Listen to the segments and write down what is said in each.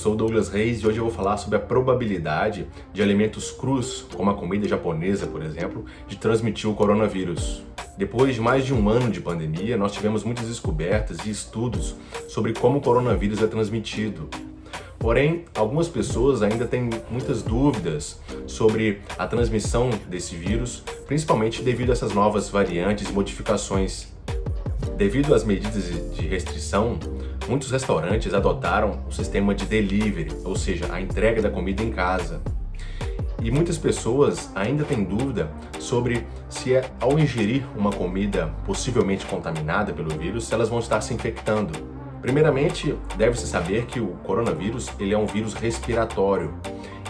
sou o Douglas Reis e hoje eu vou falar sobre a probabilidade de alimentos crus, como a comida japonesa, por exemplo, de transmitir o coronavírus. Depois de mais de um ano de pandemia, nós tivemos muitas descobertas e estudos sobre como o coronavírus é transmitido. Porém, algumas pessoas ainda têm muitas dúvidas sobre a transmissão desse vírus, principalmente devido a essas novas variantes e modificações. Devido às medidas de restrição, muitos restaurantes adotaram o sistema de delivery, ou seja, a entrega da comida em casa. E muitas pessoas ainda têm dúvida sobre se ao ingerir uma comida possivelmente contaminada pelo vírus, se elas vão estar se infectando. Primeiramente, deve-se saber que o coronavírus ele é um vírus respiratório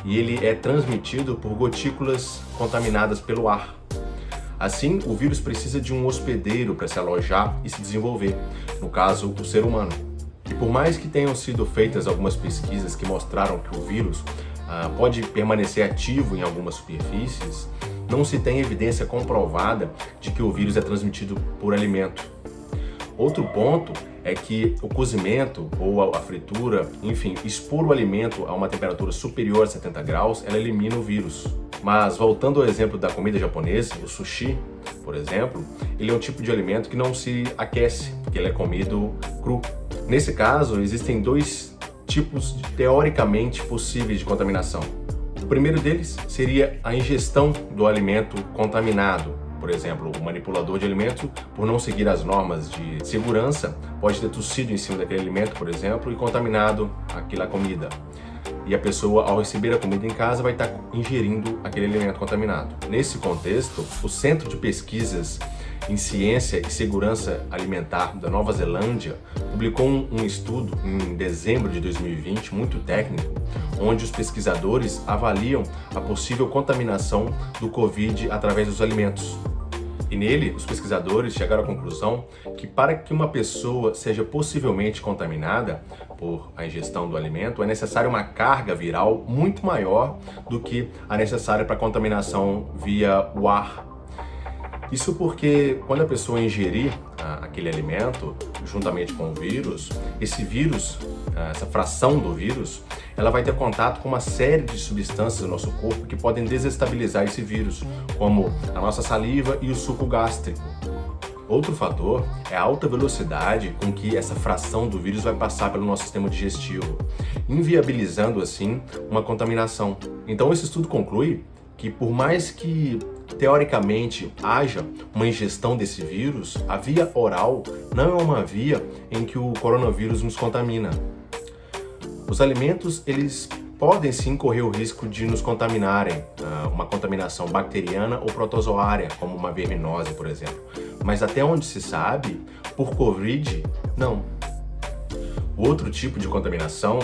e ele é transmitido por gotículas contaminadas pelo ar. Assim, o vírus precisa de um hospedeiro para se alojar e se desenvolver, no caso, o ser humano. E por mais que tenham sido feitas algumas pesquisas que mostraram que o vírus pode permanecer ativo em algumas superfícies, não se tem evidência comprovada de que o vírus é transmitido por alimento. Outro ponto é que o cozimento ou a fritura, enfim, expor o alimento a uma temperatura superior a 70 graus, ela elimina o vírus. Mas voltando ao exemplo da comida japonesa, o sushi, por exemplo, ele é um tipo de alimento que não se aquece, porque ele é comido cru. Nesse caso, existem dois tipos teoricamente possíveis de contaminação. O primeiro deles seria a ingestão do alimento contaminado. Por exemplo, o manipulador de alimento, por não seguir as normas de segurança, pode ter tossido em cima daquele alimento, por exemplo, e contaminado aquela comida. E a pessoa, ao receber a comida em casa, vai estar ingerindo aquele alimento contaminado. Nesse contexto, o Centro de Pesquisas em Ciência e Segurança Alimentar da Nova Zelândia publicou um estudo em dezembro de 2020, muito técnico, onde os pesquisadores avaliam a possível contaminação do Covid através dos alimentos. E nele, os pesquisadores chegaram à conclusão que para que uma pessoa seja possivelmente contaminada por a ingestão do alimento, é necessária uma carga viral muito maior do que a necessária para a contaminação via o ar. Isso porque quando a pessoa ingerir aquele alimento juntamente com o vírus, esse vírus, essa fração do vírus, ela vai ter contato com uma série de substâncias no nosso corpo que podem desestabilizar esse vírus, como a nossa saliva e o suco gástrico. Outro fator é a alta velocidade com que essa fração do vírus vai passar pelo nosso sistema digestivo, inviabilizando assim uma contaminação. Então esse estudo conclui que por mais que teoricamente haja uma ingestão desse vírus, a via oral não é uma via em que o coronavírus nos contamina. Os alimentos, eles podem sim correr o risco de nos contaminarem, uma contaminação bacteriana ou protozoária, como uma verminose, por exemplo. Mas até onde se sabe, por Covid, não. O outro tipo de contaminação,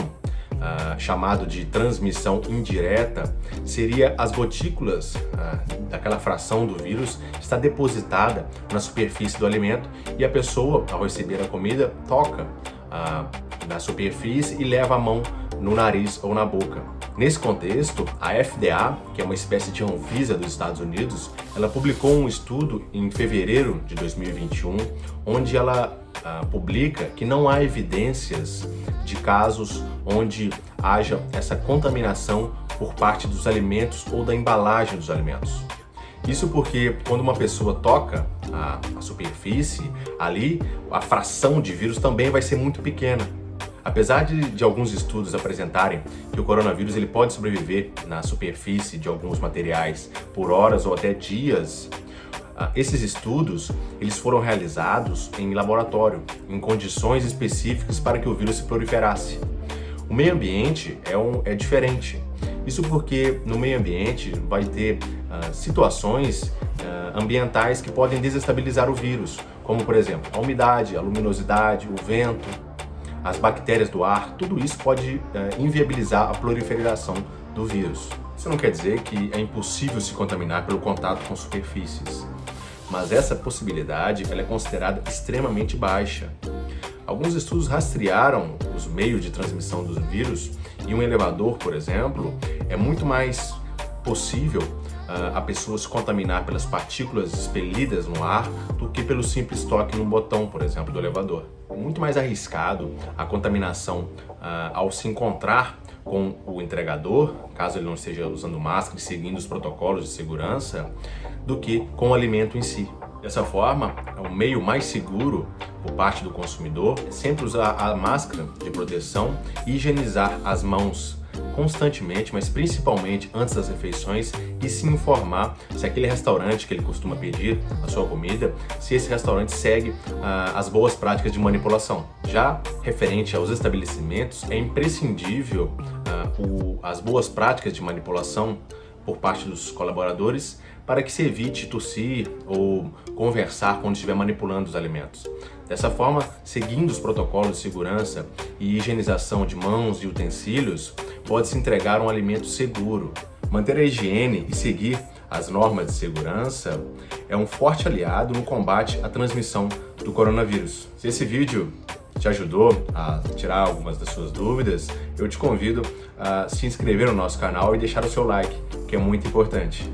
chamado de transmissão indireta, seria as gotículas daquela fração do vírus está depositada na superfície do alimento e a pessoa, ao receber a comida, toca na superfície e leva a mão no nariz ou na boca. Nesse contexto, a FDA, que é uma espécie de Anvisa dos Estados Unidos, ela publicou um estudo em fevereiro de 2021, onde ela publica que não há evidências de casos onde haja essa contaminação por parte dos alimentos ou da embalagem dos alimentos. Isso porque quando uma pessoa toca a superfície, ali a fração de vírus também vai ser muito pequena. Apesar de alguns estudos apresentarem que o coronavírus ele pode sobreviver na superfície de alguns materiais por horas ou até dias, esses estudos eles foram realizados em laboratório, em condições específicas para que o vírus se proliferasse. O meio ambiente é diferente. Isso porque no meio ambiente vai ter situações ambientais que podem desestabilizar o vírus, como por exemplo a umidade, a luminosidade, o vento, as bactérias do ar, tudo isso pode inviabilizar a proliferação do vírus. Isso não quer dizer que é impossível se contaminar pelo contato com superfícies, mas essa possibilidade ela é considerada extremamente baixa. Alguns estudos rastrearam os meios de transmissão dos vírus e um elevador, por exemplo, é muito mais possível a pessoa se contaminar pelas partículas expelidas no ar do que pelo simples toque num botão, por exemplo, do elevador. É muito mais arriscado a contaminação ao se encontrar com o entregador, caso ele não esteja usando máscara e seguindo os protocolos de segurança, do que com o alimento em si. Dessa forma, o meio mais seguro por parte do consumidor é sempre usar a máscara de proteção e higienizar as mãos constantemente, mas principalmente antes das refeições, e se informar se aquele restaurante que ele costuma pedir a sua comida, se esse restaurante segue as boas práticas de manipulação. Já referente aos estabelecimentos, é imprescindível as boas práticas de manipulação por parte dos colaboradores para que se evite tossir ou conversar quando estiver manipulando os alimentos. Dessa forma, seguindo os protocolos de segurança e higienização de mãos e utensílios, pode-se entregar um alimento seguro. Manter a higiene e seguir as normas de segurança é um forte aliado no combate à transmissão do coronavírus. Se esse vídeo te ajudou a tirar algumas das suas dúvidas, eu te convido a se inscrever no nosso canal e deixar o seu like, que é muito importante.